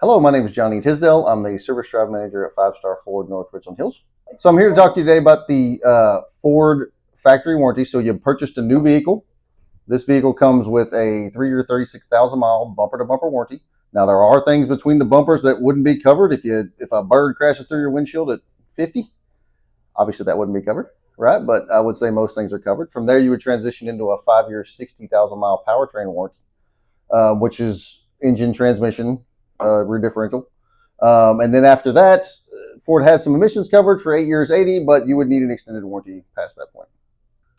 Hello, my name is Johnny Tisdale. I'm the Service Drive Manager at 5-Star Ford North Richland Hills. So I'm here to talk to you today about the Ford factory warranty. So you purchased a new vehicle. This vehicle comes with a 3-year, 36,000-mile bumper-to-bumper warranty. Now there are things between the bumpers that wouldn't be covered if a bird crashes through your windshield at 50. Obviously that wouldn't be covered, right? But I would say most things are covered. From there, you would transition into a 5-year, 60,000-mile powertrain warranty, which is engine, transmission, rear differential. And then after that, Ford has some emissions coverage for 8 years, 80, but you would need an extended warranty past that point.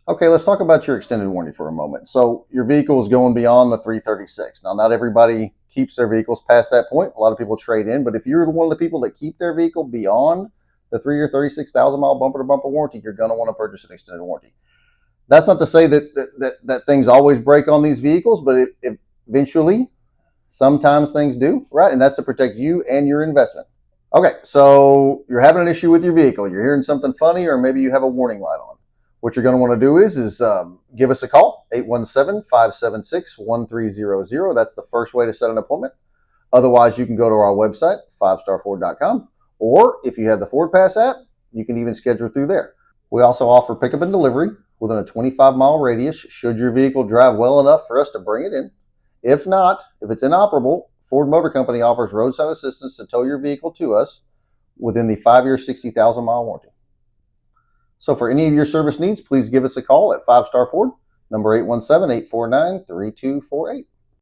Okay, let's talk about your extended warranty for a moment. So your vehicle is going beyond the 336. Now, not everybody keeps their vehicles past that point. A lot of people trade in, but if you're one of the people that keep their vehicle beyond the 3-year, 36,000-mile bumper-to-bumper warranty, you're going to want to purchase an extended warranty. That's not to say that things always break on these vehicles, but eventually, sometimes things do, right? And that's to protect you and your investment. Okay, so you're having an issue with your vehicle. You're hearing something funny, or maybe you have a warning light on. What you're going to want to do is give us a call, 817-576-1300. That's the first way to set an appointment. Otherwise, you can go to our website, 5starford.com, or if you have the FordPass app, you can even schedule through there. We also offer pickup and delivery within a 25-mile radius should your vehicle drive well enough for us to bring it in. If not, if it's inoperable, Ford Motor Company offers roadside assistance to tow your vehicle to us within the 5-year, 60,000-mile warranty. So for any of your service needs, please give us a call at 5-Star Ford, number 817-849-3248.